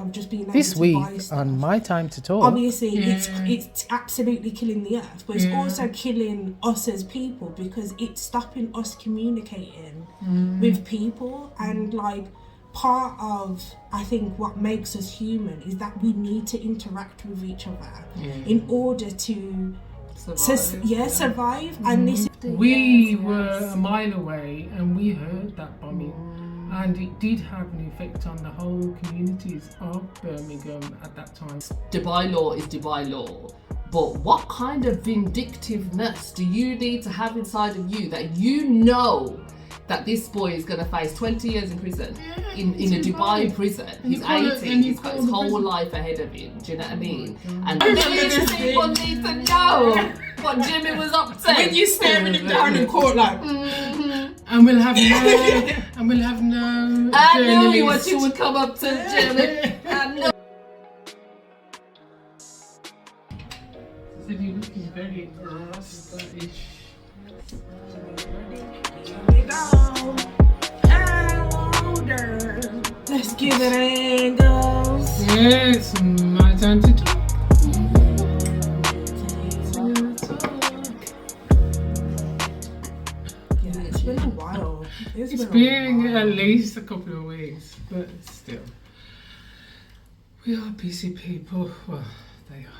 of just being able This to week buy stuff. on My Time to Talk. Obviously, it's absolutely killing the earth, but it's also killing us as people, because it's stopping us communicating with people. And like, part of, I think, what makes us human is that we need to interact with each other in order to survive. And this we were a mile away and we heard that bombing, and it did have an effect on the whole communities of Birmingham at that time. Dubai law is Dubai law, but what kind of vindictiveness do you need to have inside of you that you know that this boy is going to face 20 years in prison, in a Dubai prison? He's 18, he's got his whole life ahead of him, do you know what I mean? And these people need to know what Jimmy was up to. when you're staring him down in court like, And we'll have no I knew journalist. what you would come up to, Jimmy. I know. So you're looking very Rasta-ish. let's give it angles. Yeah, it's my time to talk. Yeah, it's been a while. It's been at least a couple of weeks, but still. We are busy people. Well, they are.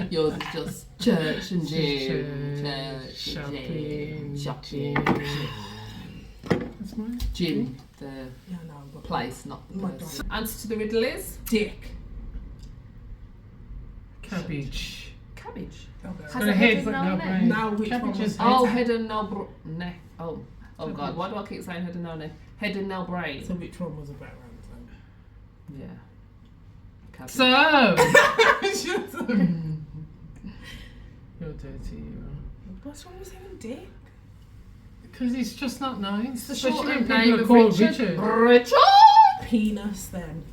Yours is just church and gym. Church, shopping, shopping. That's mine. Gym, the Yeah, no, but place, not the My person. Answer to the riddle is dick. Cabbage. cabbage. Okay. Has Got a a head head but and no no brain. Now which one Cabbage was is Oh, head. head and no neck. Oh God, why do I keep saying head and no neck? Head and no brain. So which one was a better answer? Yeah. Cabbage. So, you're dirty, you are. What's wrong with saying dick? Because it's just not nice. the Especially shortened when name people are of called Richard. Richard. Richard! Penis then.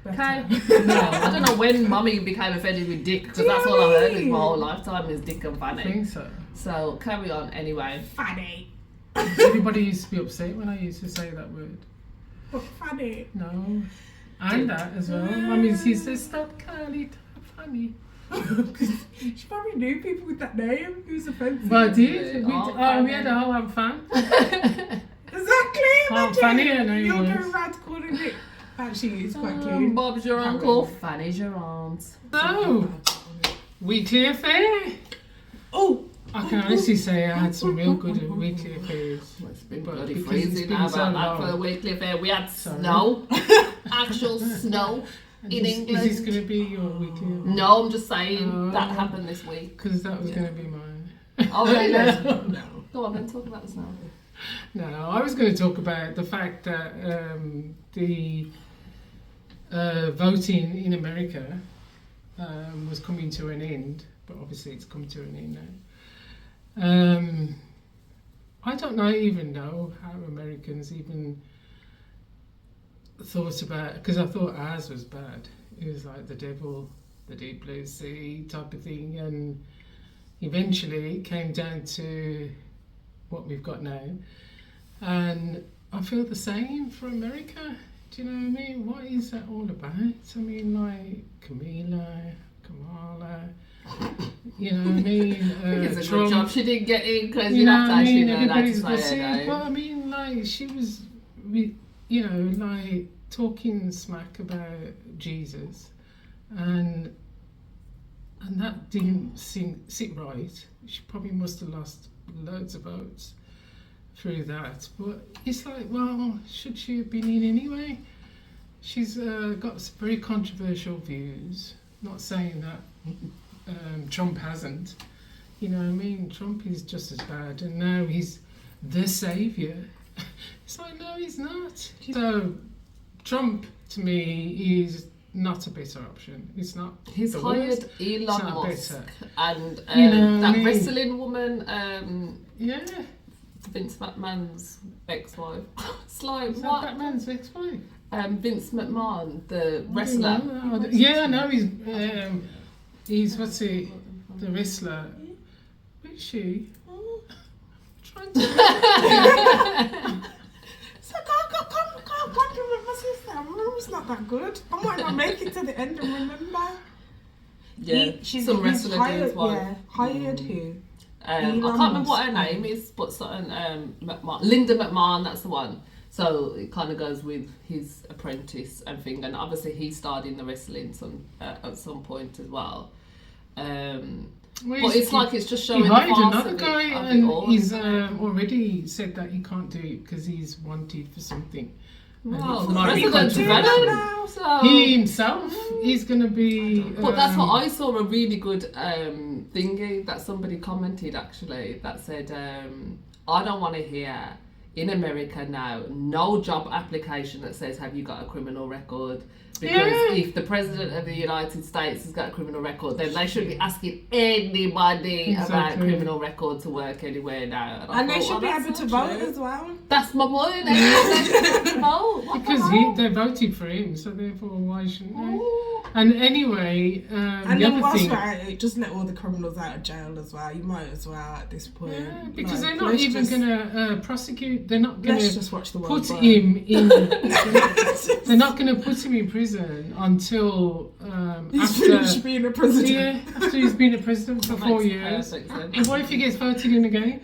Okay. Better. No, I don't know when Mummy became offended with dick, because that's all I heard with my whole lifetime is dick and I fanny. think so. So carry on anyway. Funny. Everybody used to be upset when I used to say that word. But funny. No. And that as well. Mummy, she says, stop calling it funny. She probably knew people with that name. It was offensive. But I did. Yeah, We, all we had a whole fan. Exactly. Oh, funny her name You're was. going around calling it. Actually, it's quite cute. Bob's your uncle, Fanny's your aunt. So, weekly affair. Oh. I can honestly say I had some real good weekly affairs. It's been But bloody because freezing it's been now so about that long. for the weekly affair. We had Sorry. snow. Actual snow in England. Is this going to be your weekly? No, I'm just saying that happened this week. Because that was going to be mine. Oh really? No. Go on then, talk about the snow. No, I was going to talk about the fact that the voting in America was coming to an end, but obviously it's come to an end now. I don't even know how Americans even thought about, because I thought ours was bad. It was like the devil, the deep blue sea type of thing, and eventually it came down to what we've got now. And I feel the same for America. Do you know what I mean? What is that all about? I mean, like Kamala, you know what I mean? It's a Trump, good job she didn't get in, because you you'd know have to what I actually mean? know that to Everybody's say gossip. her name. But I mean, like, she was, you know, like talking smack about Jesus, and that didn't sit right. She probably must have lost loads of votes through that. But it's like, well, should she have been in anyway? She's got some very controversial views. Not saying that Trump hasn't. You know what I mean? Trump is just as bad, and now he's the saviour. It's like, no, he's not. So Trump, to me, is not a better option. It's not. He's the hired worst. Elon not Musk better. and You know what I that mean? wrestling woman, Yeah. Vince McMahon's ex-wife. Slime, Is that what? Batman's ex-wife? Vince McMahon, the wrestler. Yeah, I know he's what's it? The wrestler. Who is she? Trying to. So can't compliment myself. it's not that good. I might not make it to the end and remember. Yeah, some wrestler dude's wife. Yeah, hired who? I can't remember what her name is, but something Linda McMahon, that's the one. So it kind of goes with his apprentice and thing, and obviously he starred in the wrestling at some point as well. But it's like it's just showing. He the hired farce another of it, guy, of it and all, he's isn't it? already said that he can't do it because he's wanted for something. Well, And the it's president's controversial. venom now, so. He himself, he's going to be. But that's what I saw, a really good thingy that somebody commented actually that said, I don't want to hear in America now no job application that says have you got a criminal record, because if the president of the United States has got a criminal record, then they shouldn't be asking anybody about criminal record to work anywhere now. And they should be able to vote as well. That's my point. They should vote. What because the hell? they voted for him, so therefore why shouldn't they? Ooh. And anyway, And the then other whilst thing, we're at it, just let all the criminals out of jail as well. You might as well at this point. yeah, because Like, they're not let's even just- going to prosecute. They're not going Let's to just watch the world put burn. him in. They're not going to put him in prison until He's after. finished being a president. Yeah, after he's been a president for That 4 makes years. perfect sense. And what if he gets voted in again?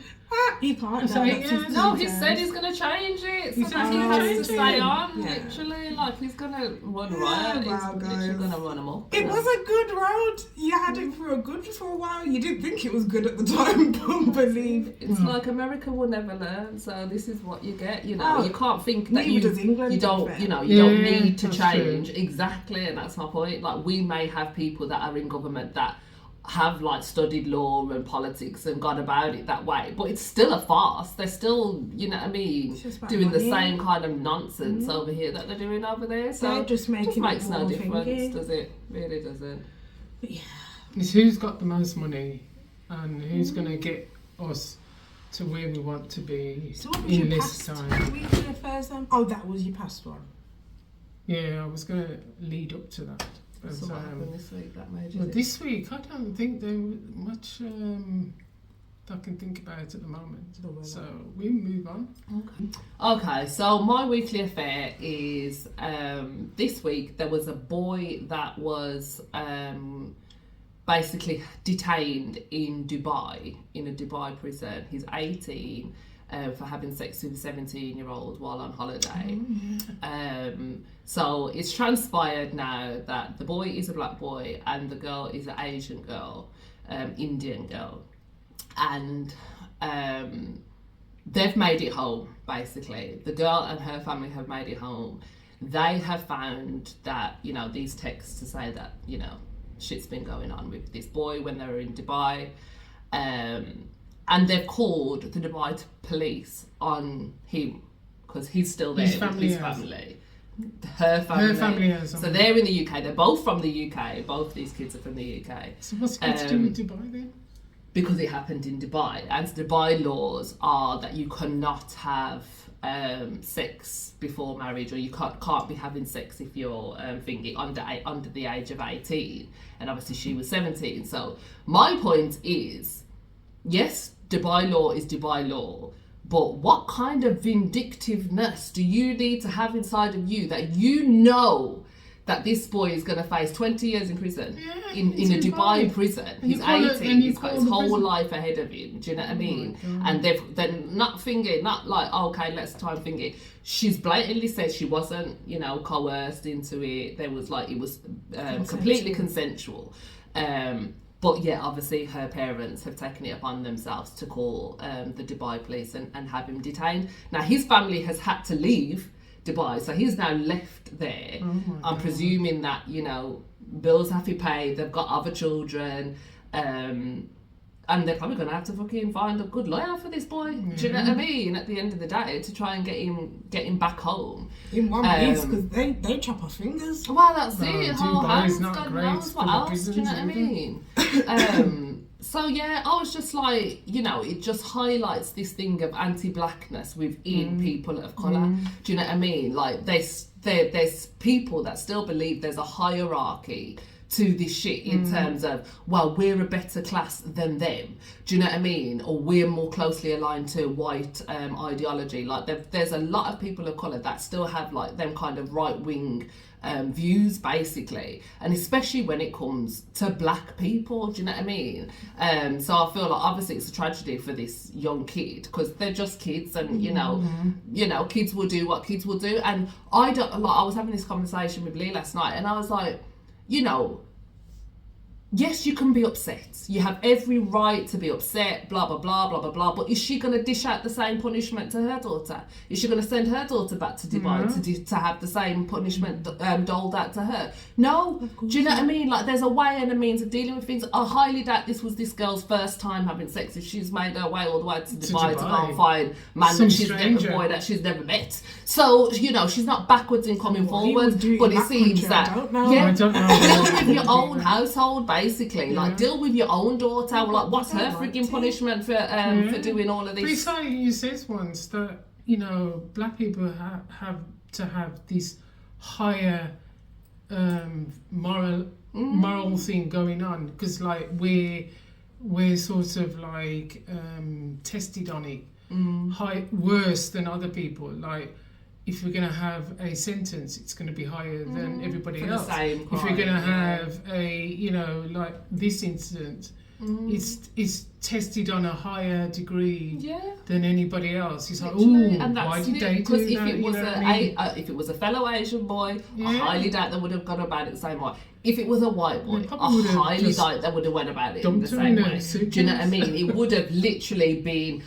He can't. So, now, yeah. that's his No, he term. said he's going to change it, so He's that he gonna has to change stay it. on, Yeah. literally. Like, he's going to run Yeah, riot. wow, He's guys. literally going to run them up. It was a good road. You had it for a while. You didn't think it was good at the time, but believe. It's like America will never learn, so this is what you get. You know, Oh, you can't think that neither does England, you to be don't, fair. you know, you don't Yeah, need to that's change. true. Exactly, and that's my point. Like, we may have people that are in government that have like studied law and politics and gone about it that way, but it's still a farce. They're still, you know what I mean, It's just about doing the money. same kind of nonsense over here that they're doing over there. So They're just making makes it no more difference, thingy. does it? Really doesn't. But yeah. It's who's got the most money and who's going to get us to where we want to be So what was in your this past time. weekly affairs then? Oh, that was your past one. Yeah, I was going to lead up to that. But, So what happened this week that made you well, think? this week, I don't think there was much that I can think about at the moment. The weather. So we move on. Okay, so my weekly affair is this week there was a boy that was basically detained in Dubai, in a Dubai prison. He's 18 for having sex with a 17-year-old while on holiday. So it's transpired now that the boy is a black boy and the girl is an Asian girl, Indian girl. And they've made it home, basically. The girl and her family have made it home. They have found that, you know, these texts to say that, you know, shit's been going on with this boy when they were in Dubai. And they've called the Dubai police on him because he's still there His with family his has. family. Her family. Her family has. So they're in the UK. They're both from the UK. Both these kids are from the UK. So what's it got to do with Dubai then? Because it happened in Dubai, and Dubai laws are that you cannot have sex before marriage, or you can't be having sex if you're thinking under the age of 18, and obviously she was 17. So my point is, yes, Dubai law is Dubai law, but what kind of vindictiveness do you need to have inside of you that you know that this boy is going to face 20 years in prison, in a Dubai prison? And you He's call it- 18, and you he's got call his the whole prison- life ahead of him, do you know what I mean? God. And they're not thinking, not like, okay, let's try and think it. She's blatantly said she wasn't, you know, coerced into it. There was like, it was completely consensual. But yeah, obviously her parents have taken it upon themselves to call the Dubai police and have him detained. Now his family has had to leave Dubai, so he's now left there. I'm presuming that, you know, bills have to be paid, they've got other children, and they're probably going to have to fucking find a good lawyer for this boy. Do you know what I mean? At the end of the day, to try and get him back home. In one piece, because they chop off fingers. Well, that's Well, it. Whole Dubai is hands, not God great knows for what the else. Do you know what I prisons mean? So yeah, I was just like, you know, it just highlights this thing of anti-blackness within people of colour. Do you know what I mean? Like there's people that still believe there's a hierarchy to this shit in terms of, well, we're a better class than them. Do you know what I mean? Or we're more closely aligned to white ideology. Like there's a lot of people of colour that still have like them kind of right-wing views, basically, and especially when it comes to black people. Do you know what I mean? So I feel like obviously it's a tragedy for this young kid, because they're just kids, and you know, kids will do what kids will do. And I was having this conversation with Lee last night, and I was like, you know, yes, you can be upset. You have every right to be upset, blah, blah, blah, blah, blah, blah. But is she going to dish out the same punishment to her daughter? Is she going to send her daughter back to Dubai to have the same punishment doled out to her? No. Do you know what I mean? Like, there's a way and a means of dealing with things. I highly doubt this was this girl's first time having sex if she's made her way all the way to Dubai to go and find man that she's never, boy that she's never met. So, you know, she's not backwards in coming forward. But it seems that, I don't know. deal with your own household, basically. Like, deal with your own daughter. Like, what's her frigging punishment for doing all of this? But it's like you said once that, you know, black people have to have this higher moral thing going on, because like we're sort of like tested on it worse than other people. Like, if we're going to have a sentence, it's going to be higher than everybody else. If we're going to have a, you know, like this incident, it's tested on a higher degree than anybody else. It's like, why did they do because that? If it was a fellow Asian boy, I highly doubt they would have gone about it the same way. If it was a white boy, I highly doubt they would have went about it in the same way. Do you know what I mean? It would have literally been,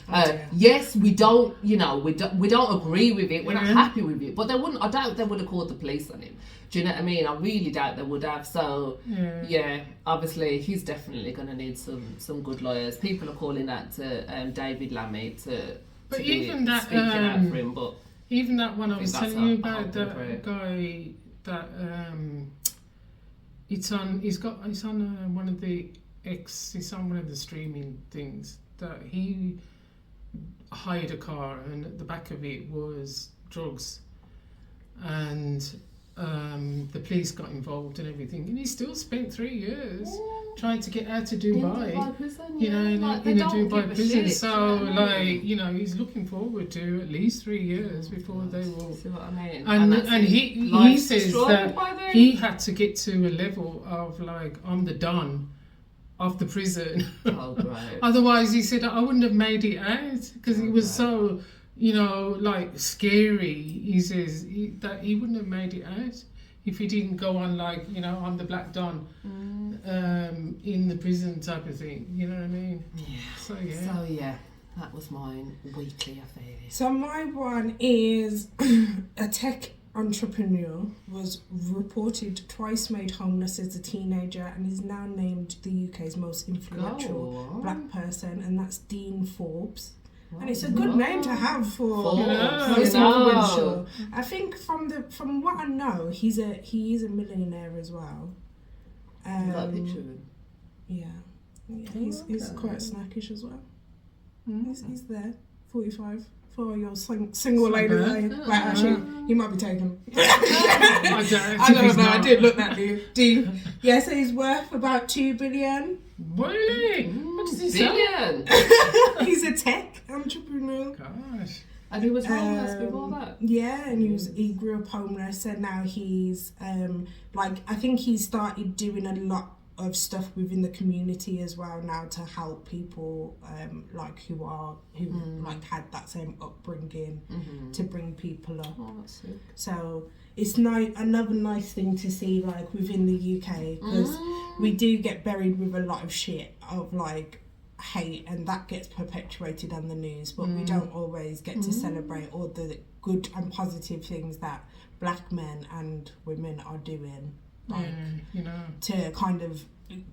yes, we don't agree with it, we're not happy with it, but they wouldn't. I doubt they would have called the police on him. Do you know what I mean? I really doubt they would have. So obviously he's definitely going to need some good lawyers. People are calling that to David Lammy to speaking out for him. But even that one I was telling you about, that guy that it's on one of the streaming things, that he hired a car and at the back of it was drugs, and the police got involved and everything, and he still spent 3 years trying to get out to Dubai. Dubai prison, you know, in a Dubai prison. So, like, you know, he's looking forward to at least 3 years before they will. See what I mean? And he says that he had to get to a level of like, I'm the Don of the prison. Oh, right. Otherwise, he said, I wouldn't have made it out, because it was so, you know, like scary. He says that he wouldn't have made it out if he didn't go on like, you know, I'm the Black Don in the prison type of thing. You know what I mean? Yeah. So that was mine weekly affair. So my one is a tech entrepreneur was reported twice made homeless as a teenager and is now named the UK's most influential black person, and that's Dean Forbes. And it's a good name to have for most influential. I think from what I know, he is a millionaire as well. Yeah, he's quite snackish as well. He's there, 45. For your single lady, actually, he might be taken. I don't know. I did look that deep. Yeah, so he's worth about 2 billion. Really? What does he Billion? He's a tech entrepreneur. Gosh. And he was homeless before that. Yeah, and he grew up homeless, and now he's I think he started doing a lot of stuff within the community as well now to help people who had that same upbringing, to bring people up. Oh, that's sick. So it's another nice thing to see, like, within the UK, because we do get buried with a lot of shit of like hate, and that gets perpetuated on the news, but we don't always get to celebrate all the good and positive things that black men and women are doing. You know, to kind of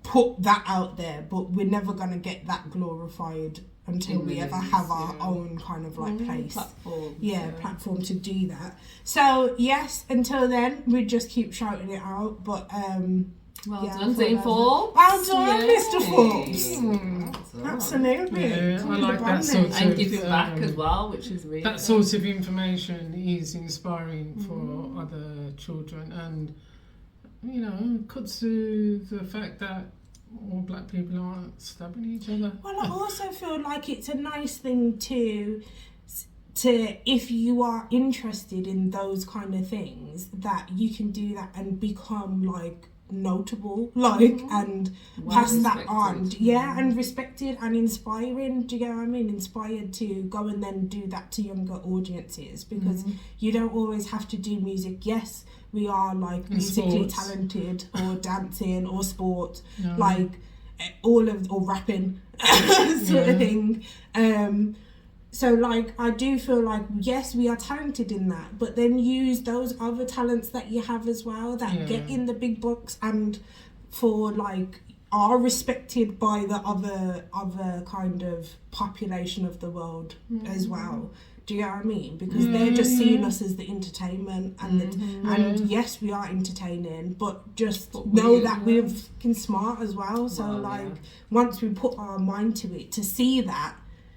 put that out there, but we're never going to get that glorified until we ever have our own kind of like place, platform to do that. So yes, until then we just keep shouting it out, but well done, Dean Forbes. Well done, Mr. Forbes. Absolutely. Yeah, I like that sort of, and give it back as well, which is really that sort of information is inspiring for other children, and you know, cuts to the fact that all black people aren't stabbing each other. Well, I also feel like it's a nice thing to if you are interested in those kind of things, that you can do that and become like notable, like, and pass that on, and respected and inspiring. Do you get what I mean? Inspired to go and then do that to younger audiences, because you don't always have to do music. Yes, we are like musically talented, or dancing or sport, like or rapping sort of thing. So like, I do feel like, yes, we are talented in that, but then use those other talents that you have as well, that get in the big books and for like are respected by the other kind of population of the world as well. Do you know what I mean? Because they're just seeing us as the entertainment, and and yes, we are entertaining, but just know that we're fucking smart as well. So once we put our mind to it, to see that.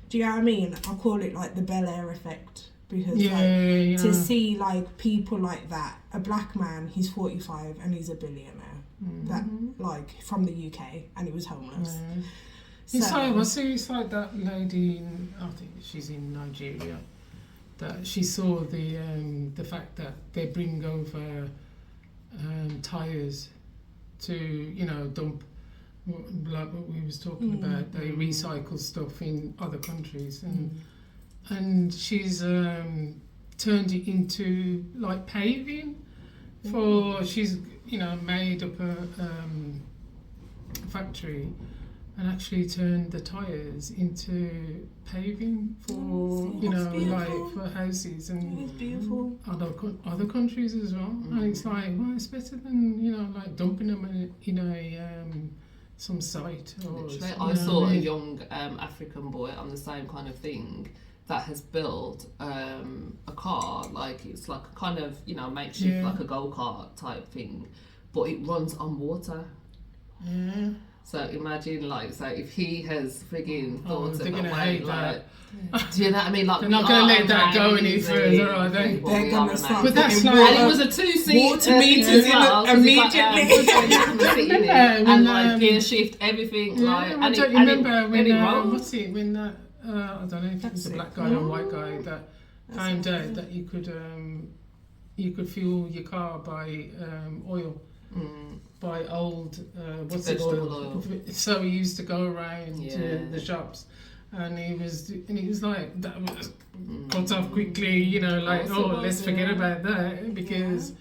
Do you know what I mean? I call it like the Bel Air effect, because to see like people like that, a black man, he's 45 and he's a billionaire, that like from the UK, and he was homeless. It's like that lady I think she's in Nigeria, that she saw the fact that they bring over tyres to, you know, dump, like what we was talking about, they recycle stuff in other countries, and she's turned it into like paving for, she's, you know, made up a factory and actually turned the tyres into paving for, you know, like for houses and other countries as well. And it's like, well, it's better than, you know, like dumping them in a some site. Or I saw a young African boy on the same kind of thing that has built a car, like it's like a kind of, you know, makeshift like a go-kart type thing, but it runs on water. So imagine, like, so if he has frigging thought of a way, like, do you know what I mean? Like, they're not going to let that go any further, are they? They're going to start. But that's like, and it was a 2-seat water meters well, immediately, and like gear shift, everything. Like, and don't you remember when that I don't know if it was a black guy or a white guy that found out that you could fuel your car by oil. By old oil. So he used to go around to the shops, and he was like, that was cut off quickly, you know, like, let's forget about that, because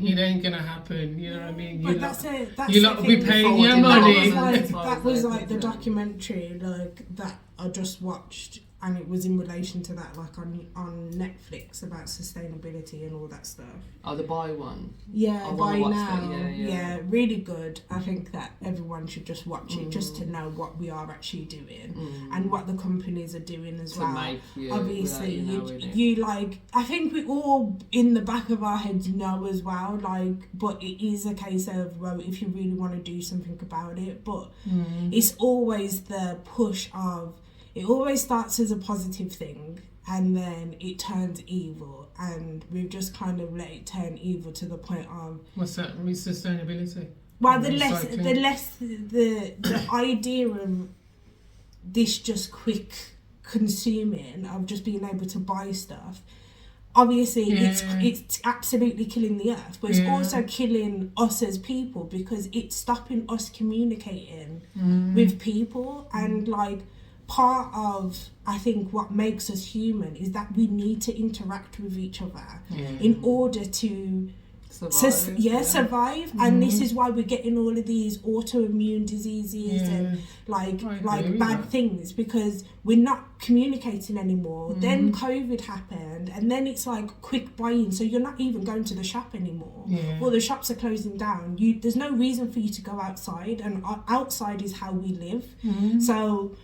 it ain't gonna happen, you know what I mean? You lot will be paying your money. That was like the documentary like that I just watched, and it was in relation to that, like on Netflix, about sustainability and all that stuff. Oh, the Buy one? Yeah, Buy Now. Yeah, really good. I think that everyone should just watch it, just to know what we are actually doing and what the companies are doing as well. Obviously, you like, I think we all in the back of our heads know as well, like, but it is a case of, well, if you really want to do something about it, but it's always the push of, it always starts as a positive thing and then it turns evil, and we've just kind of let it turn evil to the point of... What's that? Sustainability? Well, the idea of this just quick consuming, of just being able to buy stuff, obviously it's absolutely killing the earth, but it's also killing us as people, because it's stopping us communicating with people. And like, part of, I think, what makes us human is that we need to interact with each other in order to survive. And this is why we're getting all of these autoimmune diseases and like bad things, because we're not communicating anymore. Then COVID happened, and then it's like quick buying, so you're not even going to the shop anymore. Well, the shops are closing down. There's no reason for you to go outside, and outside is how we live. So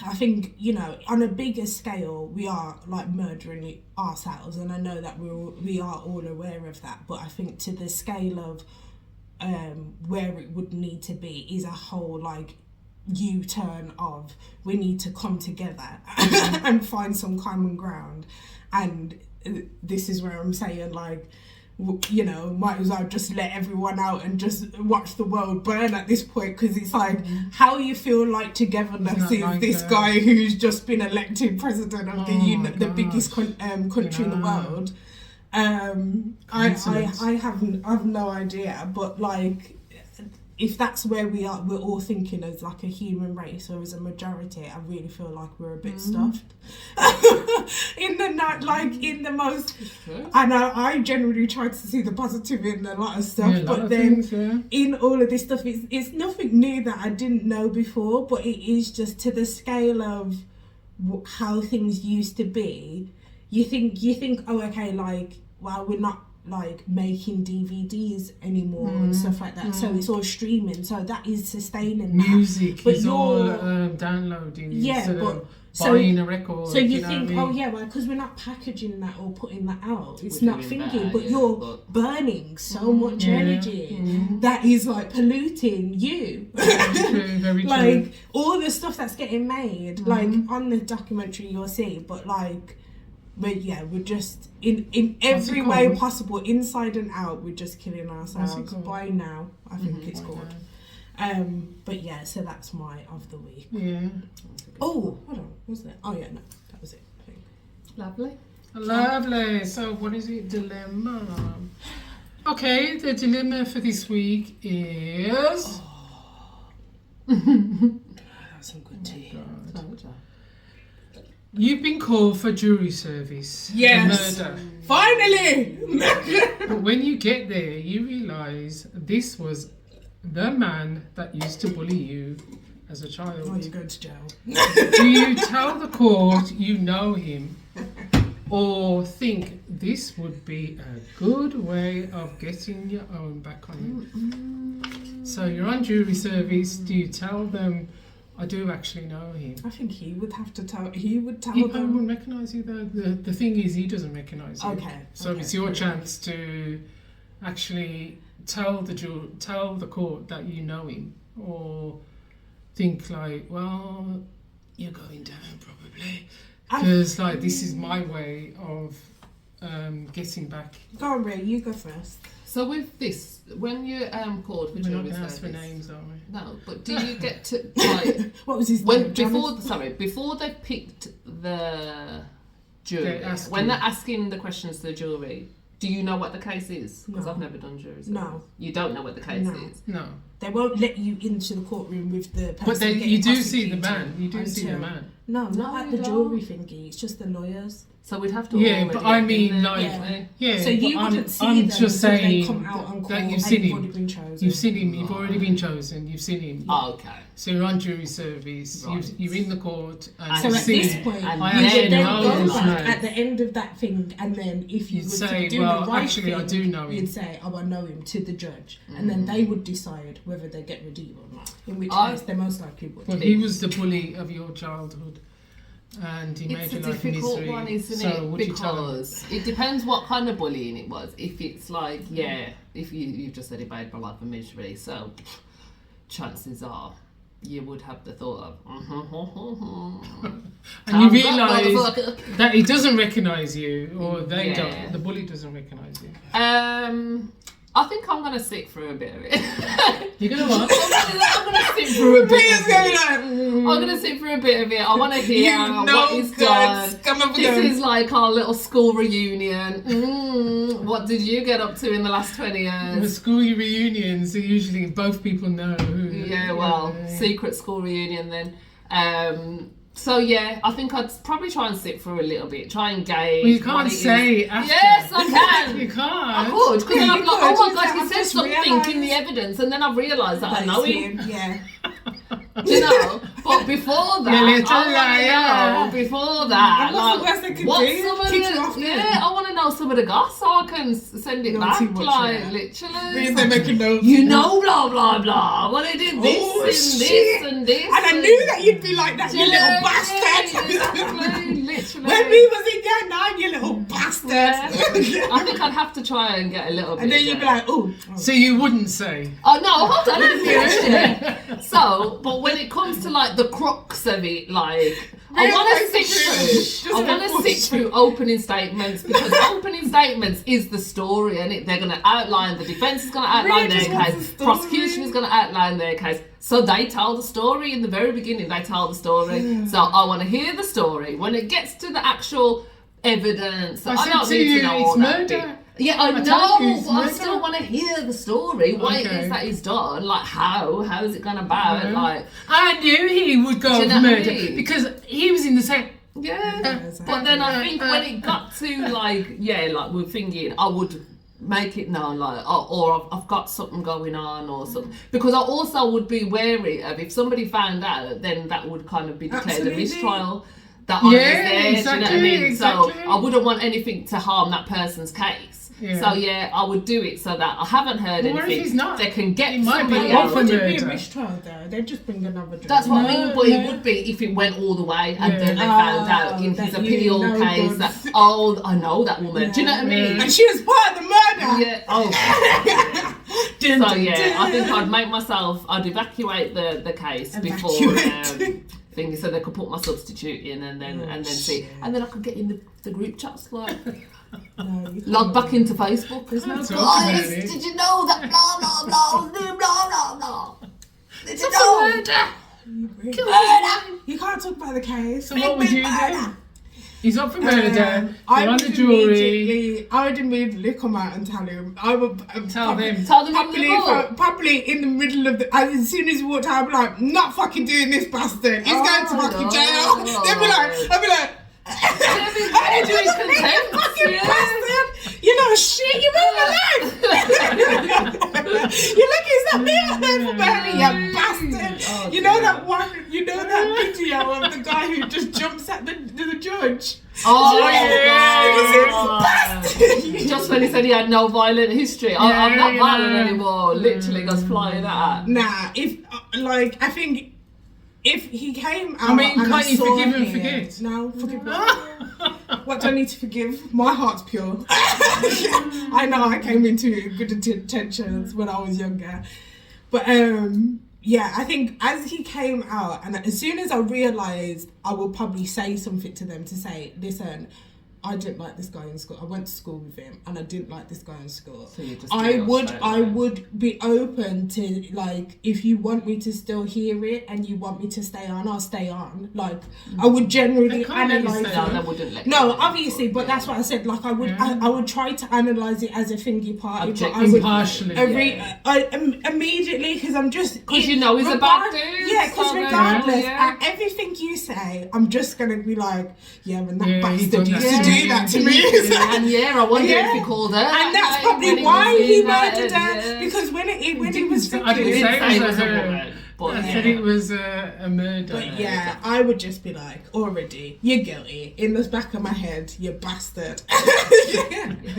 I think, you know, on a bigger scale, we are like murdering ourselves, and I know that we are all aware of that. But I think to the scale of where it would need to be is a whole like U-turn of, we need to come together and find some common ground. And this is where I'm saying, like, you know, might as well just let everyone out and just watch the world burn at this point, because it's like, how you feel like togetherness is like this guy who's just been elected president of the biggest country in the world. I have no idea, but like, if that's where we're all thinking as like a human race or as a majority, I really feel like we're a bit stuffed. In the most, I know I generally try to see the positive in a lot of stuff, but then in all of this stuff, it's nothing new that I didn't know before, but it is just to the scale of how things used to be. You think, oh, okay, like, well, we're not like making DVDs anymore and stuff like that, so it's all streaming, so that is sustaining music but is all downloading instead of buying a record. So you think, oh yeah, well, because we're not packaging that or putting that out, it's not thinking, but you're burning so much energy that is like polluting you. Very true. Like all the stuff that's getting made, like on the documentary you'll see, but like, but yeah, we're just in every way possible, inside and out, we're just killing ourselves. By now, I think it's called. But yeah, so that's my of the week. Yeah. Oh, hold on, what was that? Oh yeah, no, that was it, I think. Lovely. So what is it? Dilemma. Okay, the dilemma for this week is... That's some good tea. You've been called for jury service. Yes. For murder. Finally! But when you get there, you realise this was the man that used to bully you as a child. Oh, you're going to jail. Do you tell the court you know him, or think this would be a good way of getting your own back on him? So you're on jury service. Do you tell them, I do actually know him? I think he would have to tell. He would tell He them. wouldn't recognise you though. The thing is, he doesn't recognise you. Okay. So it's your chance to actually tell the court that you know him, or think like, well, you're going down probably, because like this is my way of getting back. Go on, Ray. You go first. So with this, when you're called for We're not jury going to ask for service, names, are we? no, but do you get to like What was his name? before they picked the jury, They're when they're asking the questions to the jury, do you know what the case is? Because No. I've never done jury service. No. You don't know what the case No. is. No. They won't let you into the courtroom with the person. But getting you do see the prosecuted man. You do see the until- man. No, not No, at you the don't. jury thingy. It's just the lawyers. So we'd have to. Yeah, already but I have mean, been there, like, wouldn't we? yeah. So you but wouldn't see I'm them just until they saying come out on court that and you've seen you've him. already been chosen. You've seen him. You've already been chosen. You've seen him. Oh, okay. So you're on jury service. Right. You're in the court, and So you at see this him. point, And I you actually would then know go this back man. at the end of that thing, and then if you You'd were say, to do well, the right actually, thing, I do know him. you'd say, oh, I know him, to the judge, and then they would decide whether they get redeemed or not. In which case, they most likely would. Well, he was the bully of your childhood, and he made It's your a life difficult misery. one, isn't So it? would you tell him? Because it depends what kind of bullying it was. If it's like, yeah, if you've just said it made my life a misery, so chances are you would have the thought of, And you Time's up, realise motherfucker. that he doesn't recognise you, or they Yeah. don't. The bully doesn't recognise you. I think I'm gonna sit through a bit of it. You're gonna what? I'm gonna sit through a bit Peter's of gonna be it. like, I'm gonna sit through a bit of it. I want to hear what is done. This is like our little school reunion. What did you get up to in the last 20 The years? school reunions are usually both people know who. Yeah, well, secret school reunion then. So yeah, I think I'd probably try and sit through a little bit, try and gauge. Well, you what can't it is. say after. Yes, I can. You can't. I could, because then I'm You like, could, oh my you gosh, said, he I've said just something in the realised evidence, and then I realised that I know him. Yeah. You know, but before that, You little I wanna liar. know, before that, And what's the worst they could do? some of Kick the, you off yeah, then. I want to know some of the goss so I can send it Not back, too much, like yeah. literally. They're making notes. You know, blah blah blah. Well, they did this Oh, and shit. this and this. And I knew that you'd be like that, you little bastard. Exactly, literally. When we was in year 9, you little bastard. Yeah. I think I'd have to try and get a little bit. And then you'd be like, oh. So you wouldn't say. Oh no, hold on, I didn't finish it. So, but when it comes to like the crux of it, like I want to sit through opening statements, because opening statements is the story, and they're going to outline, the defence is going to outline their case, prosecution is going to outline their case. So they tell the story in the very beginning. They tell the story. So I want to hear the story. When it gets to the actual evidence, I don't need to know all that bit. Yeah, I know, but I still want to hear the story. What it is that he's done, like how is it gone about? Like, I knew he would go for murder because he was in the same. Yeah, but then I think when it got to like we're thinking, I would make it known, like, or I've got something going on or something, because I also would be wary of, if somebody found out, then that would kind of be declared a mistrial. That I was there, exactly, do you know what I mean? Exactly. So I wouldn't want anything to harm that person's case. Yeah. So I would do it so that I haven't heard anything. What if he's not? They can get somebody else. Would it be a mistrial though? They'd just bring another judge. That's what I mean, but it would be if it went all the way and then they found out in his appeal case that, I know that woman. Yeah. Do you know what I mean? And she was part of the murder. Yeah. Oh. I think I'd evacuate the case before thing, so they could put my substitute in and then see, and then I could get in the group chats, like log back into Facebook. There's no guys, did you know that blah blah blah blah blah blah? Did you know? You can't talk about the case. So what would you do? He's up for murder. You're on the jury. I would immediately come out and tell him. I would tell them probably in the middle of as soon as he walked out, I'd be like, not fucking doing this bastard. He's going to fucking jail. They'd be like, I do his contempt. Fucking bastard. You know shit, you made my life. You're lucky it's not me out there for murder, you bastard. You know that video of the guy who just jumps at the judge? Oh yeah. Bastard. Just when he said he had no violent history. I'm not violent anymore. Literally goes flying at. Nah, I think if he came out, can't you forgive and forget? No, forgive me. What do I need to forgive? My heart's pure. I know I came into good intentions when I was younger, but I think as he came out, and as soon as I realised, I will probably say something to them to say, listen, I didn't like this guy in school. I went to school with him and I didn't like this guy in school. So I would be open to, like, if you want me to still hear it and you want me to stay on, I'll stay on. Like, I would generally analyse it. No, obviously, but that's what I said. Like, I would try to analyse it as a thingy party. Impartially. Immediately, because I'm just... Because you know he's a bad dude. Yeah, because regardless, everything you say, I'm just going to be like, when that bastard used to do that to me. I wonder if he called her. And that's probably why he murdered her. Because when he was thinking, I didn't say it was a woman. But I said it was a murder. But I would just be like, already, you're guilty. In the back of my head, you bastard.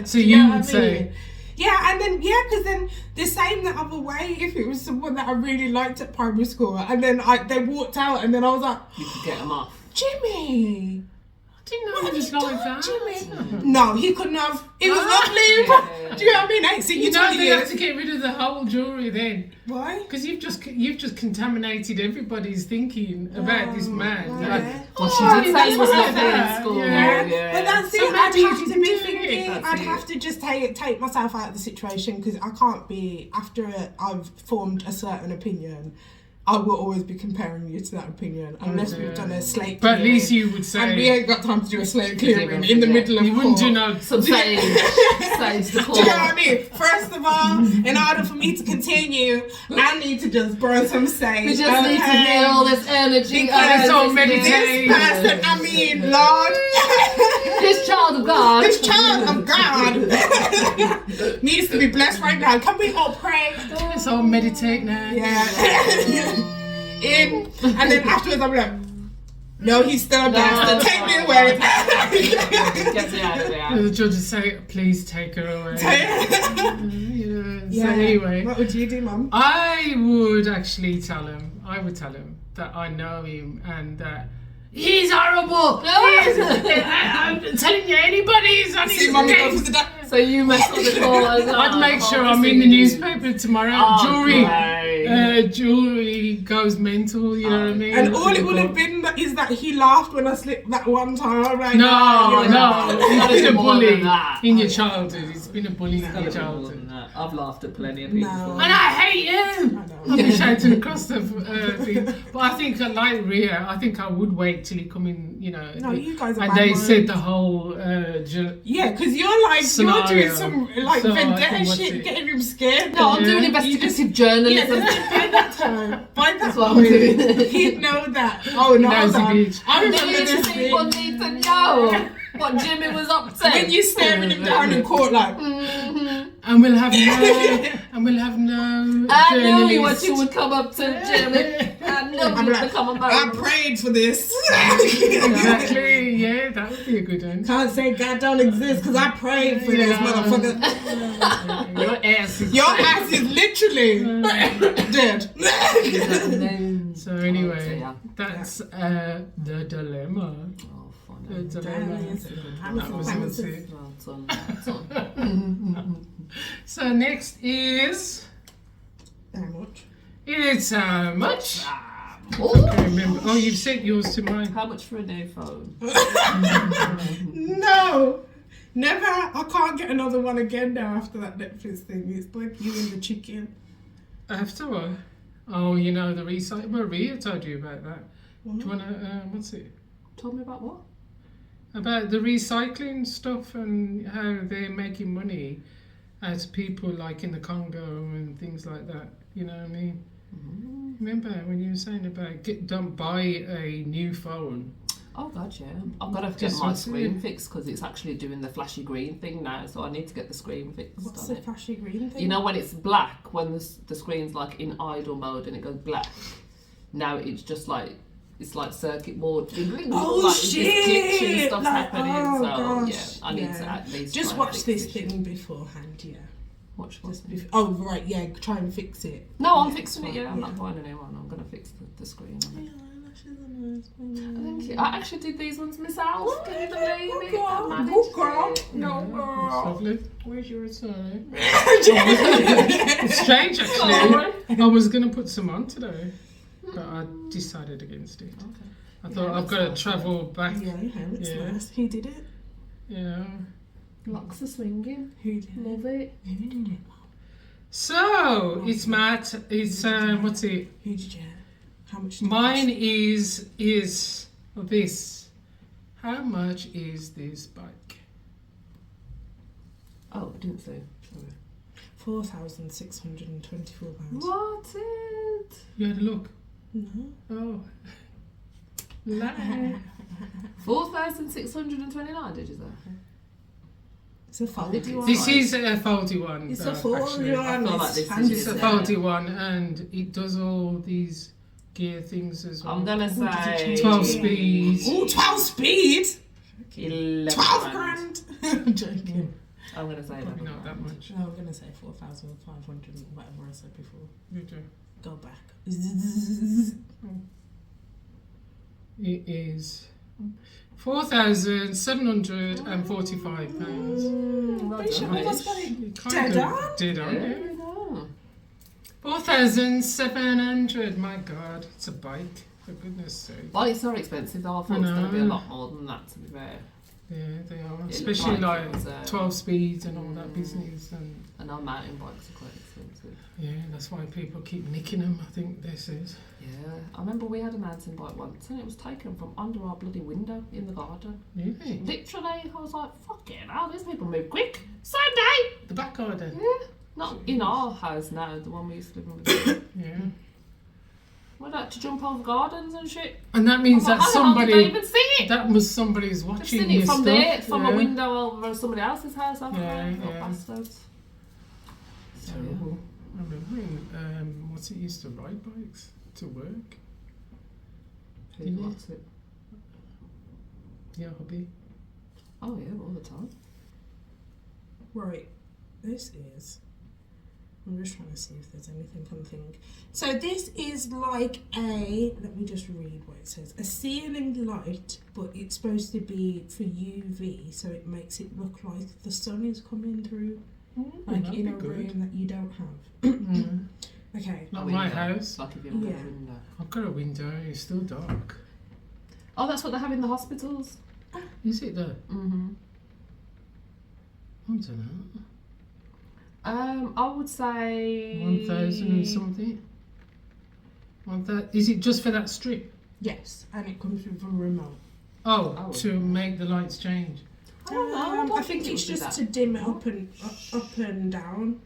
So you would say... Yeah, and then, because then the same the other way, if it was someone that I really liked at primary school, and then they walked out, and then I was like... You could get them off. Jimmy... didn't know he was like that. Jimmy? No, he couldn't have. It was lovely. Do you know what I mean? I ain't seen you 20 they years. have to get rid of the whole jury then. Why? Because you've just contaminated everybody's thinking about this man. She did say he was lovely in school. Yeah. But that's it. I'd have to be thinking. I'd have to just take myself out of the situation, because I can't be, after I've formed a certain opinion, I will always be comparing you to that opinion, unless we've done a slate clearing. But at least you would say... And we ain't got time to do a slate clearing in the middle of You wouldn't do no... Some sage the court. Do you know what I mean? First of all, in order for me to continue, I need to just burn some sage. We just need to hear all this energy. Because it's all meditation. This person, Lord. This child of God. This child of God needs to be blessed right now. Can we all pray? Let's all meditate now. Yeah. And then afterwards I'm like, no, he's still a bastard. Take me away. Get me out of there. The judge would say, please take her away. So anyway. What would you do, Mum? I would actually tell him. That I know him and that he's horrible. I'm telling you, anybody's on his case. So you mess up the call as well. I'd make sure I'm in the newspaper tomorrow. Jury. jewelry goes mental, you know what I mean? And all it would have been is that he laughed when I slipped that one time. I'm like, no, It's he's been a more than bully that. in your childhood. He's been a bully in Gotta your be more childhood. than that. I've laughed at plenty of people. No. And I hate you! I know. I've been shouting across the thing. But I think, like Rhea, I think I would wait till he come in, you know. No, you guys are and bad they minds. said the whole... Yeah, because you're like, Scenario. you're doing some like So I vendetta can watch shit, it. getting him scared. No, I'm doing Yeah. investigative Yeah, journalism. by that time, by that That's what I'm point, doing. he'd know that. Oh no, Nosy hold on. bitch. I remember These this people thing. need to know what Jimmy was up to. When you staring him down in court, like, And we'll have no I knew you what journalists. you would come up to, Jimmy. I knew I'm you like, would come I about. prayed for this. Exactly, yeah, that would be a good one. Can't say God don't exist because I prayed for this Yeah. motherfucker. Your ass is... Your ass is literally dead. So anyway, Oh, that's the dilemma. Oh, The funny. dilemma. That was it. Well done, well done. So next is... How much? It's how much? Oh, I remember. Oh, you've sent yours to mine. how much for a new phone? No, never. I can't get another one again now after that Netflix thing. It's like you and the chicken. After what? Oh, you know, the recycle. Maria told you about that. Do you want to, what's it? Told me about what? About the recycling stuff and how they're making money as people like in the Congo and things like that. You know what I mean? Remember when you were saying about don't buy a new phone? Oh god, yeah. I've got to get Just my what's screen it? fixed because it's actually doing the flashy green thing now, so I need to get the screen fixed. What's on the it. flashy green thing? You know when it's black, when the screen's like in idle mode and it goes black. Now it's just like it's like circuit board. Oh like, shit! It's just glitching stuff's Like, happening. oh, So gosh. yeah, I need to at least just try watch and fix this this shit. thing beforehand. Yeah. Watch what? Just oh right, yeah. Try and fix it. No, I'm Yeah, fixing it's it. Yeah, fine, I'm not buying a new one. I'm gonna fix the screen. On it. Yeah, Thank you. I actually did these ones myself. Can you believe Good it? girl. I managed Good girl. it. No That's girl. lovely. Where's your sign? No. It's strange actually. Sorry. I was going to put some on today, but I decided against it. Okay. I thought I've got to travel back, Yeah, it's Yeah. nice. Who did it? you know. Locks are swinging. Who did it? Love it. Who did it? So, it's Matt, it's, what's it? Who did you? How much? Did Mine it is this. How much is this bike? Oh, I didn't say. Sorry. £4,624. What it? You had a look? No. Oh. Lie. 4,629. Did you say? It's a faulty one. This is a faulty one. It's though, a faulty actually. one. I feel like this It's It's a Yeah. faulty one, and it does all these gear things as well. I'm gonna say 12 speeds. Oh, 12 speed? 11 12 grand? I'm joking. I'm gonna say Probably 11 not that grand. much. No, I'm going to say 4,500, whatever I said before. You do. Go back. It is £4,745. Well Pretty sure done, I almost mate. got it Kind dead of on. Dead Yeah, on, there yeah. we go. 4,700. My God, it's a bike. For goodness sake. Well, it's so expensive though. I thought it was going to be a lot more than that, to be fair. Yeah, they are. It Especially looked like like it was, 12 speeds and all that business. And And our mountain bikes are quite expensive. yeah, that's why people keep nicking them. I think this is. Yeah, I remember we had a mountain bike once and it was taken from under our bloody window in the garden. Really? Literally, I was like, fucking hell, these people move quick. Sunday! The back garden. Yeah. Not in our house now, the one we used to live in with. Yeah. We'd like to jump over gardens and shit. And that means I'm like, that how the hell did they somebody. even see it? That was somebody's They've watching seen your it from stuff. there, from a yeah. window over somebody else's house, haven't Yeah, they? Little yeah. bastards. So, Terrible. I remember what's it used to ride bikes to work? Who Didn't likes it? Yeah, hobby. Oh yeah, all the time. Right, this is. I'm just trying to see if there's anything I can think. So this is like a. Let me just read what it says. A ceiling light, but it's supposed to be for UV, so it makes it look like the sun is coming through, like that'd in be a good. room that you don't have. Mm. Okay. Like my house. Like if you have Yeah. a window. I've got a window and it's still dark. Oh, that's what they have in the hospitals. Is it though? Mm-hmm. I don't know. I would say 1,000 and something. 1,000. Is it just for that strip? Yes, and it comes with a remote. Oh, to make the lights change. I don't know. I think it it's would be just that. to dim it up and down.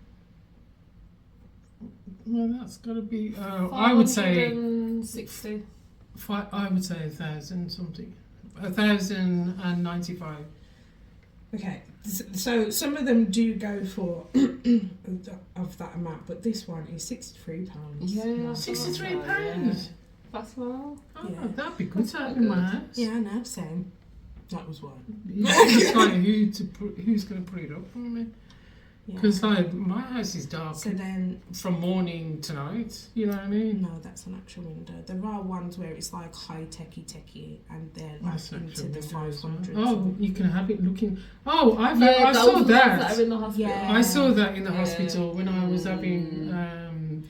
Well, that's got to be. I would say 560. I would say 1,000 something. 1,095. Okay, so some of them do go for of that amount, but this one is £63. Yeah, £63. That's well. Oh, Yeah. that'd be good to have Good. in my house. Yeah, I know, same. That was one. It's like who's going to put it up for me? Yeah. Because like my house is dark So then, from morning to night. You know what I mean? no, that's an actual window. There are ones where it's like high techie, and they're like That's into actual the window as well. 500s. Oh, you can have it looking. Oh, I Yeah, saw those ones that. are in the hospital. Yeah. I saw that in the Yeah. hospital when I was having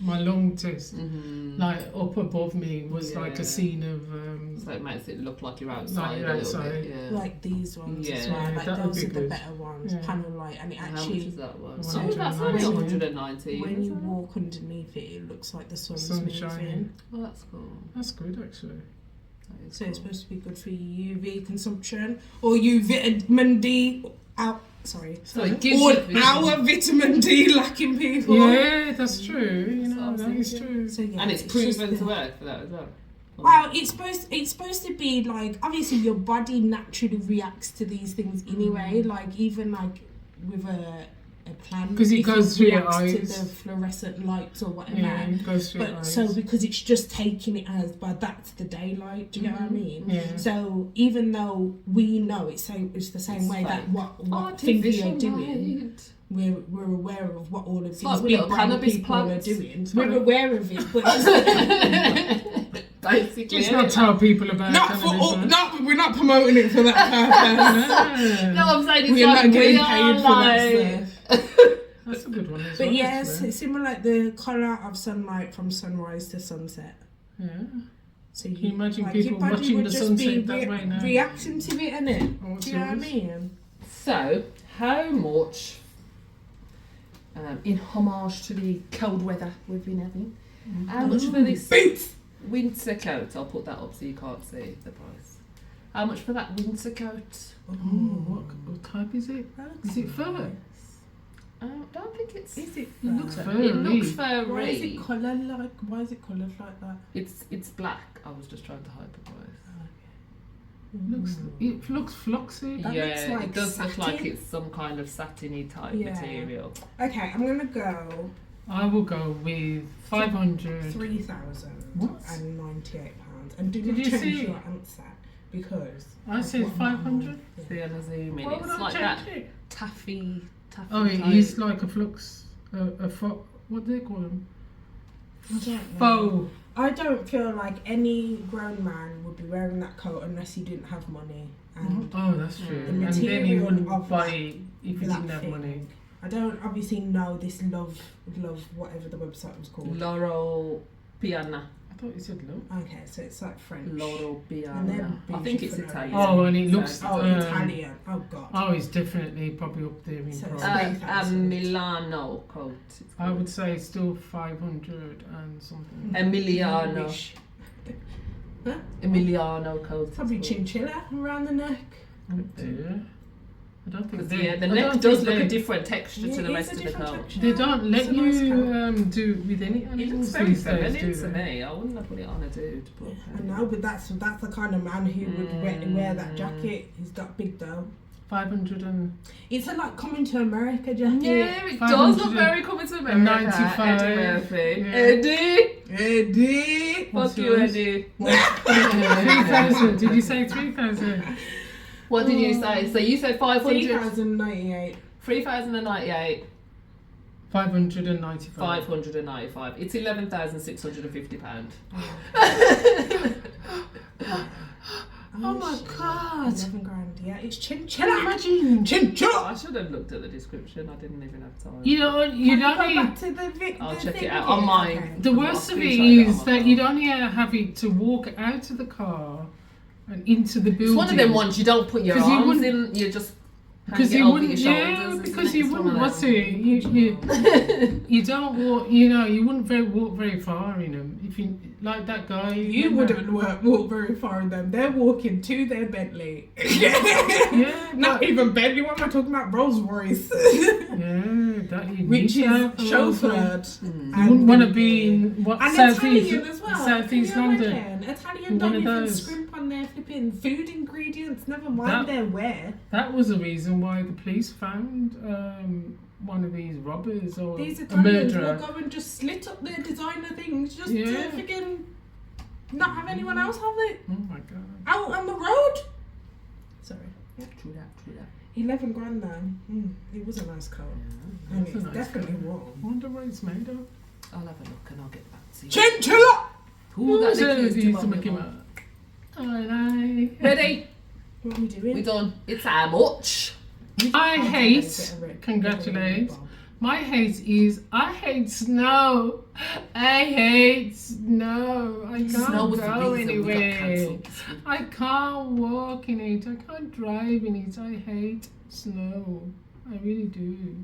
my lung test. Mm-hmm. Like up above me was like Yeah. a scene of So it makes it look like you're outside Like you're a little outside. bit. Yeah. Like these ones as Yeah. well. Like that would those be are the good. better ones. Yeah. Panel light, and it How much actually, is that one? 190. Oh, that's only 190. when you isn't it? walk underneath it, it looks like the sun's Sun moving. shining. Oh, that's cool. That's good actually. That is So it's cool. supposed to be good for your UV consumption or you vitamin D out. Sorry. So it gives Or you vision. our vitamin D lacking people. Yeah, that's true. You That's know, what that I'm is thinking. true. So, yeah, And it's just proven to the- work for that as well. Well, it's supposed to be like, obviously your body naturally reacts to these things anyway. Like even like with a plant, 'Cause it if goes through your reacts to eyes. the fluorescent lights or whatever. Yeah, it goes through your But eyes. so because it's just taking it as, but that's the daylight. Do you get what I mean? Yeah. So even though we know it's the same It's way that fake. what thing you're Artificial doing, light. we're aware of what all of these like with big little brand cannabis people plants. are doing. Sorry. We're aware of it, but it's Basically. Just not tell people about not for cannabis, all. right? Not we're not promoting it for that purpose. No. No, I'm saying it's We're like not getting we are paid for like. that stuff. That's a good one as But well. yes, actually. it's similar like the colour of sunlight from sunrise to sunset. Yeah. So Can you imagine like, people your body watching would the just sunset be that way now? reacting to it, innit? Oh, what's Do you know what I yours? mean? So, how much, in homage to the cold weather we've been having, how much for this Boots! winter coat? I'll put that up so you can't see the price. How much for that winter coat? Oh, what type is it? Is it fur? I don't think it's. Is it? It looks fur? furry. It looks Why furry. is it coloured like? Why is it coloured like that? It's black. I was just trying to hide the price. It looks floxy. That yeah, looks like it does look like satin. it's some kind of satiny type Yeah. material. Okay, I'm gonna go I will go with 500. £3,098, and do Did not you change see? your answer because I said what 500. See on a zoom in, Why would it's I like change that it? taffy. Oh, it type. is like a flux. What do they call them? I don't know. Faux. I don't feel like any grown man would be wearing that coat unless he didn't have money. And Oh, that's true. The And then he material wouldn't of buy that- it if he that didn't have thing. money. I don't obviously know this love, whatever the website was called. Laurel Piana. I thought you said low. Okay, so it's like French. Laurel And Piana. then I think it's beautiful. Italian. Oh, and it looks. Oh, Italian. Oh God. Oh, it's definitely probably up there in So it's price. like- A Milano coat. it's I called. would say it's still 500 and something. Emiliano. Wish. Emiliano coat. it's Probably called. chinchilla around the neck. Oh dear. I don't think 'Cause, they. yeah, the I neck don't does think look they- a different texture Yeah, to the it is rest a of the different coat. texture. They don't let It's a nice you coat. do it with any It animals looks very these days, feminine do to they? me. I wouldn't have put it on a dude. But, I know, but that's the kind of man who would wear that jacket. He's that big though. 500 and It's a like coming to America jacket. Yeah, it 500 does look very coming to America. 95. Eddie Murphy. Yeah. Eddie! Eddie. What's Fuck you, yours? Eddie. 3,000. Did you say 3,000? What did you say? So you said 500? 3,098. 3,098. 595. 595. It's £11,650. Oh my shit. God. 11 grand, yeah. It's Can you chinchilla. imagine? Chinchilla. I should have looked at the description. I didn't even have time. You know, you Go don't back need. to the I'll the check thing it out again. on my. Okay. The worst of it Screenshot is on my that phone. you'd only have it to walk out of the car and into the building. It's one of them ones you don't put your 'Cause you arms wouldn't- in. You just hang Because it you over wouldn't, your yeah, shoulders. because isn't it? you It's one wouldn't. of What's them. it? You don't walk. You know, you wouldn't walk very far in them. If you like that guy, You wouldn't walk very far in them. They're walking to their Bentley. Yeah, Not even Bentley. What am I talking about? Rolls Royce. Yeah, that you Which need is to have a chauffeured. You wouldn't want to be in what And southeast Italian as well. Southeast Can you London. imagine? Italian One don't of even those. scrimp on their flipping food ingredients. Never mind That- their wear. That was the reason why the police found one of these robbers or These a Italians will murderer. go and just slit up their designer things just Yeah. to freaking not have anyone else have it Oh my god! out on the road. Sorry. True that. 11 grand though. It was a nice coat. And That's a it's nice definitely coat. warm. Wonder what it's made of. I'll have a look and I'll get back to you. Chinchilla! Who got the keys to Used my to make him mobile? up. Alright. Ready? What are we doing? We done. It's how much? I Okay, hate. get a red- Congratulate. get a red My hate is I hate snow. I hate snow. I can't Snow was the go reason we got anywhere. cancelled. I can't walk in it. I can't drive in it. I hate snow. I really do.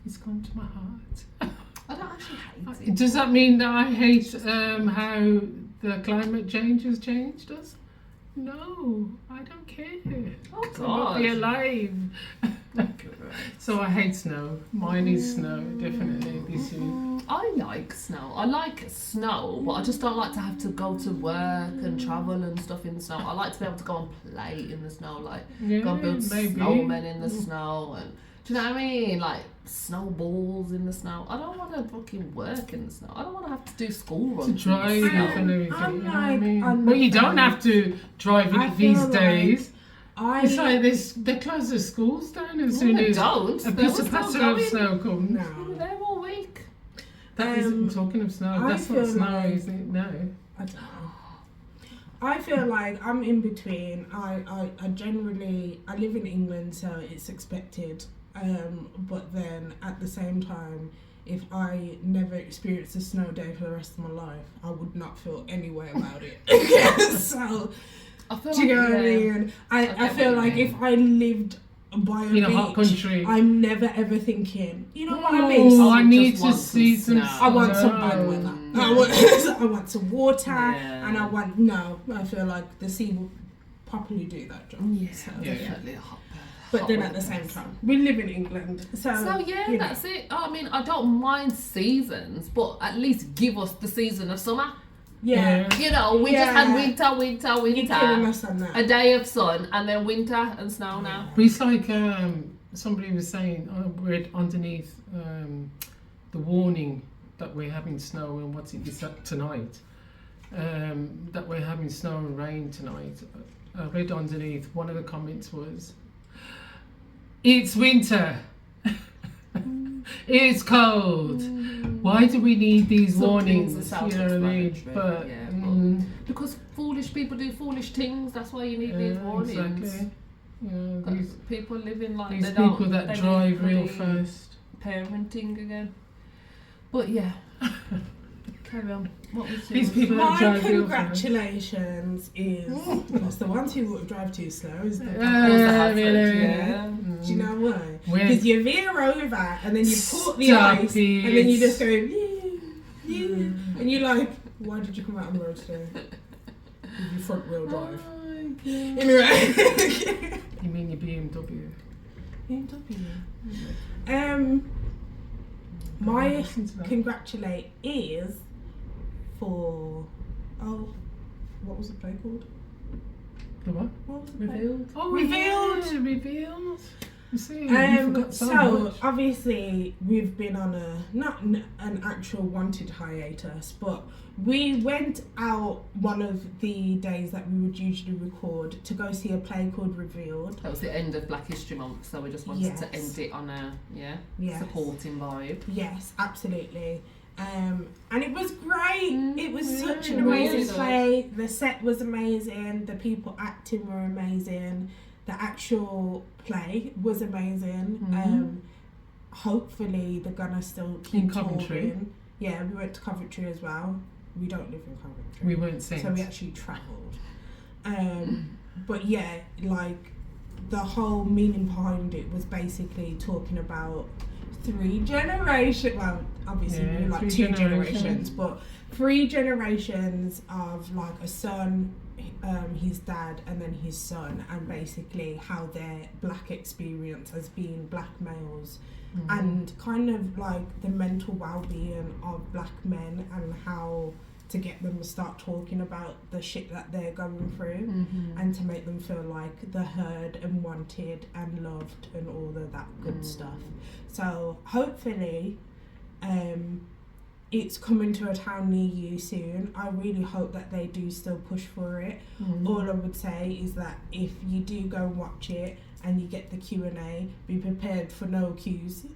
It's gone to my heart. I don't actually hate it. Does that mean that I hate how the climate change has changed us? No, I don't care. Oh I want to be God. alive. So I hate snow. Mine is snow, definitely this year. I like snow. I like snow, but I just don't like to have to go to work and travel and stuff in the snow. I like to be able to go and play in the snow, like Yeah, go and build maybe. snowmen in the snow, and do you know what I mean? Like snowballs in the snow. I don't want to fucking work in the snow. I don't want to have to do school To runs. in the drive snow. and everything. I'm you know what I like, mean? I'm Well, you not don't fan. have to drive I it these feel days. It's I like they close the schools down as No, soon they as don't. a They piece were of still patter of going. snow comes. We no. were there all week. That is talking of snow. I That's not feel snow, like- is it? No. I don't know. I feel like I'm in between. I generally I live in England, so it's expected. But then at the same time, if I never experienced a snow day for the rest of my life, I would not feel any way about it. So, I feel do you know what I yeah. mean? I I get feel what you like mean. if I lived by a In a hot beach, country. I'm never ever thinking, you know what I Oh, mean? I would need just to want see some some snow. I want some bad snow. weather. Mm. I want some water, Yeah. and I feel like the sea will properly do that job. Yeah, So, definitely a hot. But hot then at weather the same person. time, we live in England, so So yeah, you know. that's it. I mean, I don't mind seasons, but at least give us the season of summer. Yeah, You know, we just had winter, you're killing us on that. a day of sun, and then winter and snow now. But it's like somebody was saying, I read underneath the warning that we're having snow and what's it is that tonight, that we're having snow and rain tonight. I read underneath, one of the comments was, it's winter. It's cold. Why do we need these Some warnings? things are You know what I mean? self-explanatory, But, yeah, but because foolish people do foolish things, that's why you need these warnings. exactly. Yeah, Got these people living like these they don't. people that they drive need real bloody fast. Parenting again. But yeah, carry on. What was These yours? people that My drive real fast. congratulations is that's the ones who drive too slow, is the Really? yeah. Do you know why? Where- Because you veer over and then you caught the Stop ice and then you it. just go yeah, and you're like, why did you come out on the road today? With your front wheel drive. Anyway. You mean your BMW? My Listen to that. congratulate is for what was the play called? The what? What was the play? Revealed. Oh, Revealed. yeah, revealed. You see, you forgot so So much. obviously we've been on not an actual wanted hiatus, but we went out one of the days that we would usually record to go see a play called Revealed. That was the end of Black History Month, so we just wanted to Yes. end it on a Yes. supporting vibe. Yes, absolutely. And it was great. It was such an amazing play. The set was amazing. The people acting were amazing. The actual play was amazing. Hopefully they're gonna still keep touring. Yeah, we went to Coventry as well. We don't live in Coventry. We weren't saints. So we actually travelled. But yeah, like the whole meaning behind it was basically talking about 3 generations. Well, obviously we were like 2 generations, but 3 generations of like a son, his dad, and then his son, and basically how their black experience as being black males, and kind of like the mental well-being of black men and how to get them to start talking about the shit that they're going through, and to make them feel like they're heard and wanted and loved and all of that good stuff. So hopefully it's coming to a town near you soon. I really hope that they do still push for it. All I would say is that if you do go and watch it and you get the Q&A, be prepared for no cues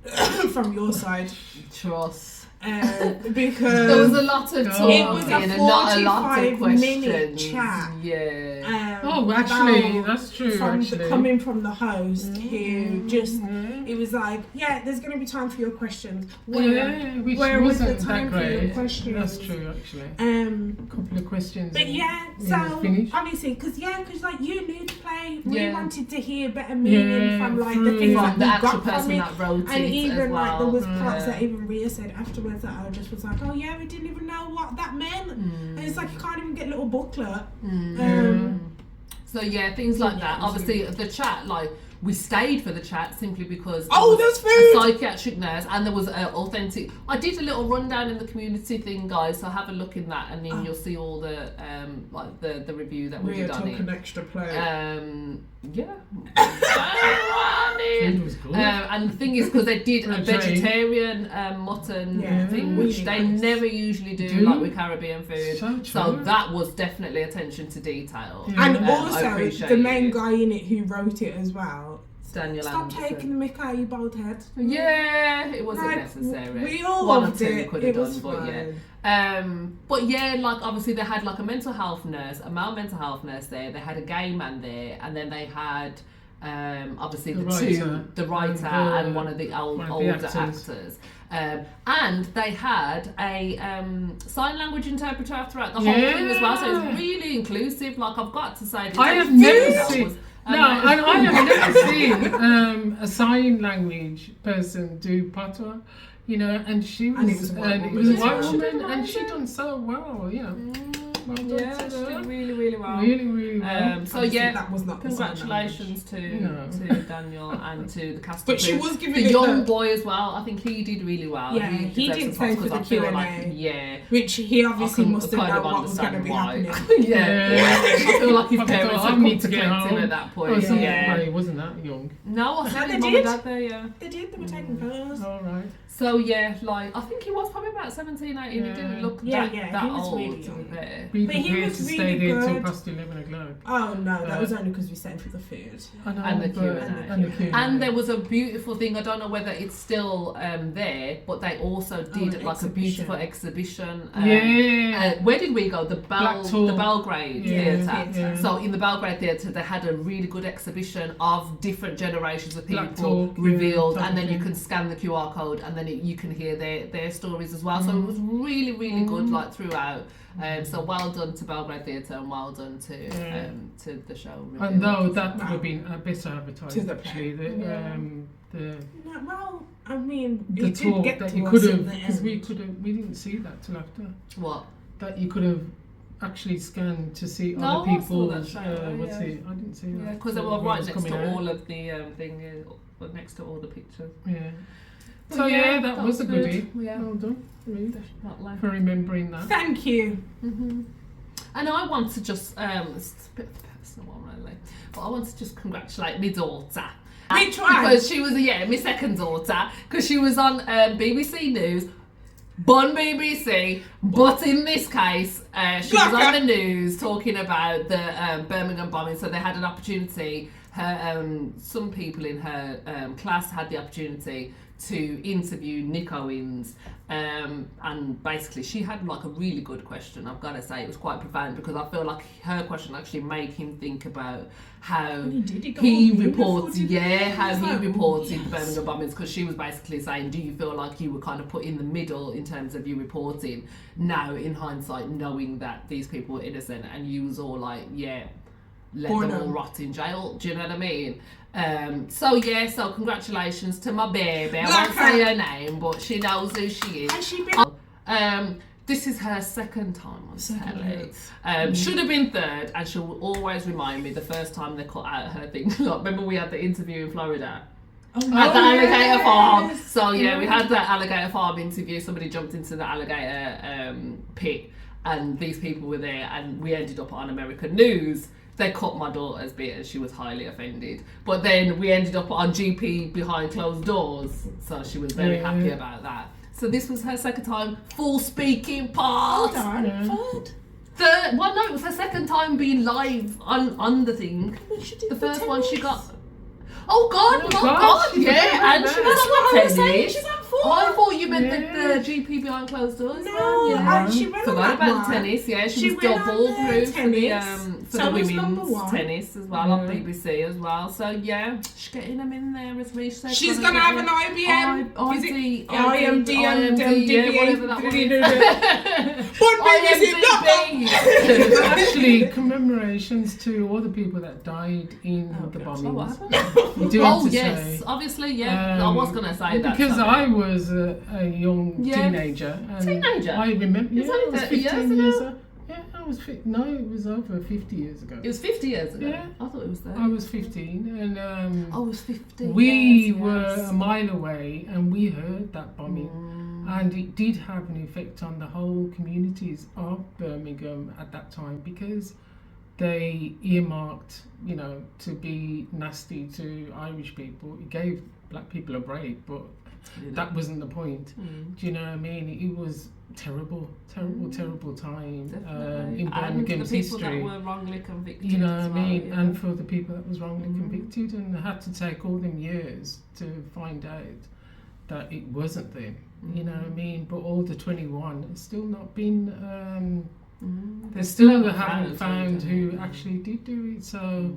from your side. Trust. Because there was a lot of talking it was a and not a lot of 45-minute questions. chat. Yeah. Actually, that's true. Coming from the host, who just it was like, yeah, there's going to be time for your questions. Where was the time for your questions? That's true, actually. A couple of questions. But yeah, so obviously, because like you knew the play, we wanted to hear better meaning from like the things that the we actual got person from it, that wrote and it even as well. like there was parts that even Rhea said afterwards that I just was like, oh yeah, we didn't even know what that meant, and it's like you can't even get a little booklet. So yeah, things like that. Obviously, the chat, like we stayed for the chat simply because there's food, a psychiatric nurse, and there was authentic. I did a little rundown in the community thing, guys. So have a look in that, and then you'll see all the like the review that we've done. Took an extra plate. Yeah. Food was good. And the thing is, because they did a vegetarian mutton thing, which they never usually do, like with Caribbean food. So that was definitely attention to detail. And also, the main guy in it who wrote it as well. Daniel Stop Anderson. taking the mick out of your bald head. Yeah, it wasn't necessary. We all One loved or two it. could have It was done, fine. but yeah, like obviously they had like a mental health nurse, a male mental health nurse there. They had a gay man there, and then they had obviously the writer and one of the older actors. And they had a sign language interpreter throughout the whole thing as well, so it's really inclusive. Like I've got to say, I have never seen. I have never seen a sign language person do patois, and she was, it was a white woman, and she done so well, Well done she did really, really well. Really well. So yeah, that was not congratulations to Daniel and to the cast. But she was giving the young boy as well. I think he did really well. Yeah, he did say for the Q&A. Which he obviously must have known what was going to be happening. I feel like his parents I had need to come get to home collect him at that point. He wasn't that young. No, I think they his mum and dad there, They did. They were taking photos. All right. So yeah, like I think he was probably about 17, 18. He didn't look that he was old. Really young. Be But he prepared was to really stay there till good. past 11 o'clock. Oh no, that was only because we stayed for the food. I know, And the Q&A. And And there was a beautiful thing, I don't know whether it's still there, but they also did like a beautiful exhibition. Where did we go? The Belgrade Theatre. Yeah. So in the Belgrade Theatre they had a really good exhibition of different generations of people revealed, and then you can scan the QR code and then you can hear their stories as well. So it was really, really good like throughout. So well done to Belgrade Theatre and well done to the show. And though that would have been a better advertised actually. Well, I mean, the talk that you could have, because we didn't see that till after. What? That you could have actually scanned to see other people's. I didn't see that. Yeah, because they were right next to all of the next to all the pictures. Yeah. So that was a goodie. Yeah. Well done, for remembering that. Thank you. Mm-hmm. And I want to just it's a bit of a personal one really, but I want to just congratulate my daughter. Which one? Because she was my second daughter, because she was on BBC News. Bun BBC, but in this case, she was on the news talking about the Birmingham bombing. So they had an opportunity. Some people in her class had the opportunity to interview Nick Owens, and basically she had like a really good question. I've got to say it was quite profound because I feel like her question actually made him think about how he reported the Birmingham bombings, because she was basically saying, do you feel like you were kind of put in the middle in terms of you reporting now in hindsight, knowing that these people were innocent, and you was all like, yeah, let them all rot in jail, do you know what I mean? So congratulations to my baby. I won't say her name, but she knows who she is. Has she been? This is her second time on telly. Should have been third, and she'll always remind me the first time they cut out her thing. Like, remember we had the interview in Florida? At the alligator farm. So we had that alligator farm interview. Somebody jumped into the alligator pit, and these people were there, and we ended up on American news. They cut my daughter's bit and she was highly offended. But then we ended up on GP behind closed doors, so she was very happy about that. So this was her second time full speaking part. Third? Well, no, it was her second time being live on the thing. The first one she got. Oh God, yeah, and she was on tennis. I thought you meant the GP behind closed doors. No, and she ran forgot about the tennis. Yeah, she was double through for the women's tennis as well on BBC as well. So yeah, she's getting them in there as we said. She's gonna have an IBM. whatever that was. Actually, commemorations to all the people that died in the bombings. Yes, obviously, yeah. I was gonna say that because I was a young teenager. And I remember. Yeah, I was 15 years ago. Yeah, I was. No, it was over 50 years ago. It was 50 years ago. Yeah, I thought it was 30. I was 15, and I was 15. We were a mile away, and we heard that bombing, and it did have an effect on the whole communities of Birmingham at that time because they earmarked, to be nasty to Irish people. It gave black people a break, but that wasn't the point. Do you know what I mean? It was terrible time in Birmingham's history. That were wrongly convicted. You know what I mean? Yeah. And for the people that was wrongly convicted, and had to take all them years to find out that it wasn't them. You know what I mean? But all the 21 has still not been. They still haven't found who actually did do it. So.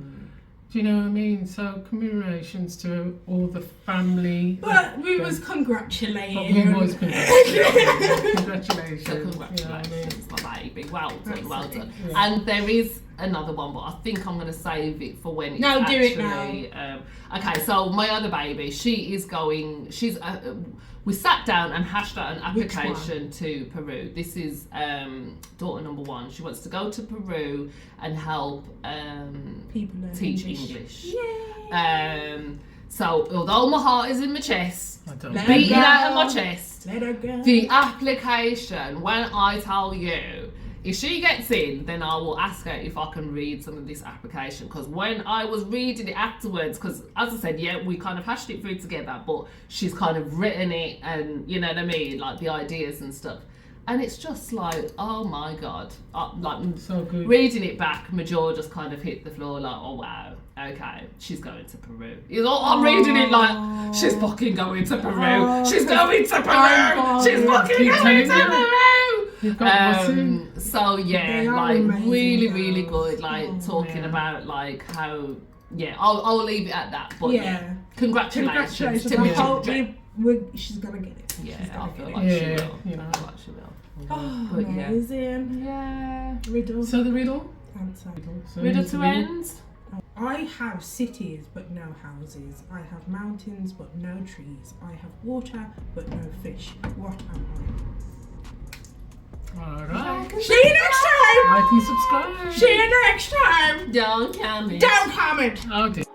Do you know what I mean? So commemorations to all the family. But we was congratulating. Congratulations. So congratulations, my baby. Well done. Yeah. And there is another one, but I think I'm going to save it for when it's actually... do it now. Okay, so my other baby, we sat down and hashed out an application to Peru. This is daughter number 1. She wants to go to Peru and help people teach English. So although my heart is in my chest, beating out of my chest, the application, when I tell you, if she gets in, then I will ask her if I can read some of this application. Because when I was reading it afterwards, because as I said, we kind of hashed it through together, but she's kind of written it and, you know what I mean, like the ideas and stuff. And it's just like, oh my God. So good. Reading it back, my jaw just kind of hit the floor like, oh wow, okay, she's going to Peru. I'm reading it like, she's fucking going to Peru. She's going to Peru. She's fucking going to Peru. So really, really good. Talking about how. I'll leave it at that. But congratulations to me. She's gonna get it. I feel like she will. Oh, but amazing. Riddle. So the riddle answer. Riddle to end. I have cities but no houses. I have mountains but no trees. I have water but no fish. What am I? Alright. See you next time. Like and subscribe. See you next time. Don't comment. Don't comment. Oh dear.